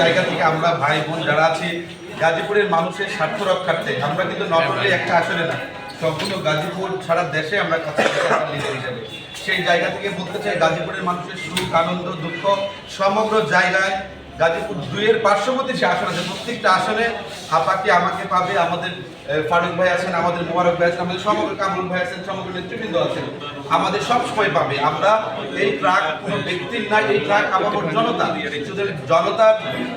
জায়গা থেকে আমরা ভাই বোন যারা আছি গাজীপুরের মানুষের স্বার্থ রক্ষার্থে আমরা কিন্তু নট অনলি একটা আসলে না, সম্পূর্ণ গাজীপুর সারা দেশে আমরা কাছে লিডার হিসেবে সেই জায়গা থেকে বলতে চাই গাজীপুরের মানুষের সুখ আনন্দ দুঃখ সমগ্র জায়গায় গাজীপুর 2-এর পার্শ্ববর্তী যে আসন আছে প্রত্যেকটা আসনে আপাকে আমাকে পাবে, আমাদের ফারুক ভাই আছেন, আমাদের মোবারক ভাই আছেন, আমাদের সমগ্র কামরুল ভাই আছেন, সমগ্র নেতৃবৃন্দ আছেন, আমাদের সব সময় পাবে। আমরা এই ট্রাক কোনো ব্যক্তির নাই, এই ট্রাক আমাদের জনতা, শুধু জনতার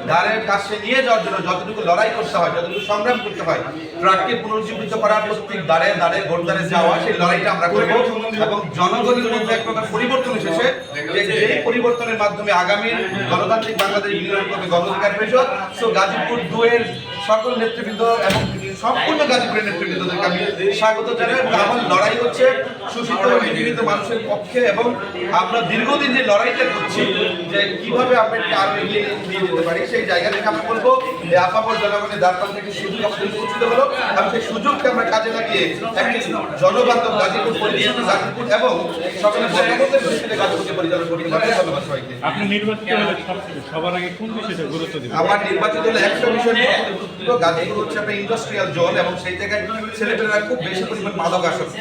দ্বারের কাছে নিয়ে যাওয়ার জন্য যতটুকু লড়াই করতে হয়, যতটুকু সংগ্রাম করতে হয়, ট্রাককে পুনরুজ্জীবিত করার প্রত্যেক দ্বারে দ্বারে ভোটদারে যাওয়া সেই লড়াইটা আমরা করব এবং জনগণের মধ্যে এক প্রকার পরিবর্তন এসেছে যে পরিবর্তনের মাধ্যমে আগামী গণতান্ত্রিক বাংলাদেশ বিনিয়োগ করবে গণঅধিকার পরিষদ। সো গাজীপুর 2-এর সকল নেতৃবৃন্দ এবং সম্পূর্ণ গাজীপুরের নেতৃবৃন্দদেরকে আমি স্বাগত জানাই এবং আমার লড়াই হচ্ছে শোষিত নিপীড়িত মানুষের পক্ষে এবং আমরা দীর্ঘদিন যে লড়াইটা করছি যে কিভাবে আমরা আরো এগিয়ে নিয়ে যেতে পারি সেই জায়গা থেকে আমরা বলবো যে আপামর জনগণের দ্বারপ্রান্ত থেকে সুযোগ আমাদের পৌঁছতে হলো এবং সেই সুযোগকে আমরা কাজে লাগিয়ে একটি জনবান্ধব গাজীপুর পরিচালনা গাজীপুর এবং সকলের জনগণের দৃষ্টিতে গাজীপুরকে পরিচালনা করতে পারবে। ধন্যবাদ সবাইকে। আপনি নির্বাচিত হলে সবার আগে কোন বিষয়টা গুরুত্ব দিবেন? আমার নির্বাচিত হলে একটা বিষয় গাজীপুর হচ্ছে একটা ইন্ডাস্ট্রিয়াল জোন এবং সেই জায়গায় ছেলেপেলেরা খুব বেশি পরিমাণ মাদক আসক্ত,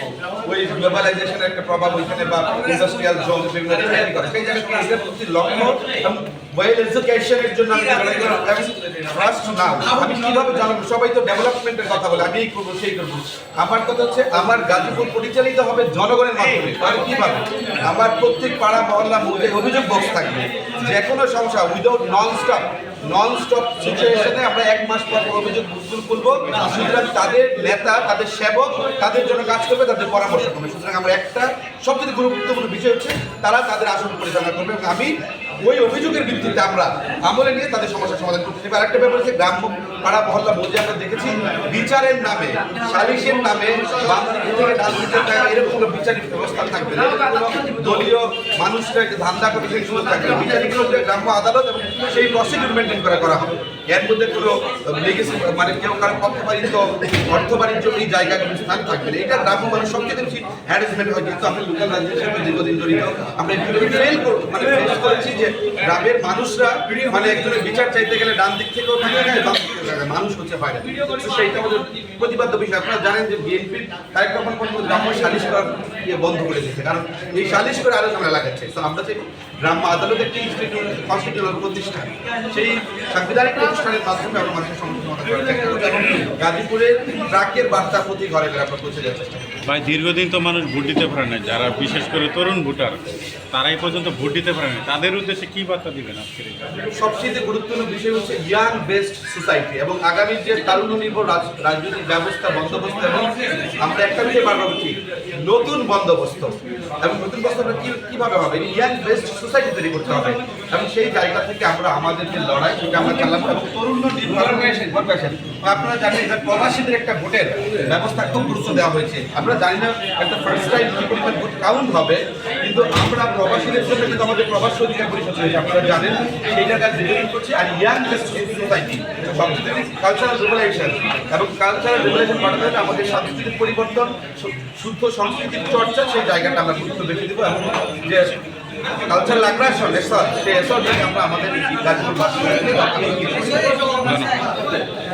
ওই গ্লোবালাইজেশনের একটা প্রভাব ওইখানে বা ইন্ডাস্ট্রিয়াল জোন বিভিন্ন তৈরি করে সেই জায়গায় প্রতি লক্ষ্য এবং ওয়েল এডুকেশনের জন্য আমি ফার্স্ট নাও আমি কিভাবে জানবো, সবাই তো ডেভেলপমেন্টের কথা বলে আমি এই করবো সেই করবো, আমার কথা হচ্ছে আমার গাজীপুর পরিচালিত হবে জনগণের মাধ্যমে। তাহলে কিভাবে আমার প্রত্যেক পাড়া মহল্লা মধ্যে অভিযোগ বক্স থাকবে, যে কোনো সমস্যা উইদাউট নন স্টপ সিচুয়েশনে আমরা 1 মাস পর অভিযোগ খুলবো, সুতরাং তাদের নেতা তাদের সেবক তাদের জন্য কাজ করবে, তাদের পরামর্শ করবে। সুতরাং আমরা একটা সবচেয়ে গুরুত্বপূর্ণ বিষয় হচ্ছে তারা তাদের আসন পরিচালনা করবে এবং আমি ওই অভিযোগের ভিত্তিতে আমরা আমলে নিয়ে তাদের সমস্যার সমাধান করতে চাই। আরেকটা ব্যাপার হচ্ছে গ্রাম পাড়া মহল্লা মধ্যে আমরা দেখেছি বিচারের নামে সালিশের নামে এরকম কোনো বিচারিক ব্যবস্থা থাকবে না, দলীয় মানুষরা ধান্দা করে সেই সুযোগ থাকবে, বিচারিক গ্রাম্য আদালত এবং সেই প্রসিডিউর মেনটেন করা হবে। এর মধ্যে কোনো মানে কেউ কারো পক্ষপাতিত্ব অর্থ বাণিজ্য এই জায়গায় কোনো স্থান থাকবে না। এটা গ্রাম্য মানুষ সবচেয়ে বেশি হ্যারাসমেন্ট হয়, যেহেতু আমরা লোকাল রাজনীতির সাথে দীর্ঘদিন জড়িত আমরা মানে ফেস করেছি যে গ্রামের মানুষরা মানে একজনের বিচার চাইতে গেলে ডান দিক থেকেও টাকা যায়, বাম দিক থেকেও মানুষ হচ্ছে বাইরে। সেইটা আমাদের প্রতিবাদ্য বিষয়। আপনারা জানেন যে বিএনপির তারেক রহমান গ্রাম্য সালিশ করার বন্ধ করে দিচ্ছে, কারণ এই সালিশ করে আরো ঝামেলা লাগাচ্ছে। তো আমরা চাই গ্রাম্য আদালত একটি কনস্টিটিউশনাল প্রতিষ্ঠান, সেই সাংবিধানিক প্রতিষ্ঠানের মাধ্যমে আমরা মানুষের সমস্যা সমাধান করার চেষ্টা করবো এবং গাজীপুরের ট্রাকের বার্তা প্রতি ঘরে ঘরে আমরা পৌঁছে দেওয়ার চেষ্টা করবো। ভাই দীর্ঘদিন তো মানুষ ভোট দিতে পারে না, যারা বিশেষ করে তরুণ ভোটার তারাই পর্যন্ত ভোট দিতে পারে না, তাদের উদ্দেশ্যে কি বার্তা দিবেন আজকে? সবচেয়ে গুরুত্বপূর্ণ বিষয় হচ্ছে ইয়াং বেসড সোসাইটি এবং আগামী যে তারুণ্য নির্ভর রাজনৈতিক ব্যবস্থা বন্দোবস্ত এবং আমরা একটা বিষয় বারবার বলছি নতুন বন্দোবস্ত এবং নতুন বন্দোবস্ত কিভাবে হবে, ইয়াং বেসড সোসাইটি তৈরি করতে হবে এবং সেই জায়গা থেকে আমরা আমাদের যে লড়াই সেটা আমরা চালাবো এবং তরুণ নির্ভর আপনারা জানেন যে প্রবাসীদের একটা ভোটের ব্যবস্থা খুব গুরুত্ব দেওয়া হয়েছে। আমরা জানি না একটা ফার্স্ট টাইম কি পরিমাণ ভোট কাউন্ট হবে, কিন্তু আমরা প্রবাসীদের জন্য কিন্তু আমাদের প্রবাসী অধিকার পরিষদ রয়েছে, আপনারা জানেন সেইটা কাজ ডেভেলপ করছি। আর ইয়াং সোসাইটি সবচেয়ে কালচারাল রিভলিউশন এবং কালচারাল রিভলিউশন বাড়াতে হলে আমাদের সাংস্কৃতিক পরিবর্তন শুদ্ধ সংস্কৃতির চর্চা সেই জায়গাটা আমরা গুরুত্ব বেশি দেবো এবং যে কালচারাল আগ্রাসন সেই এসব আমরা আমাদের গাজীপুর বাসী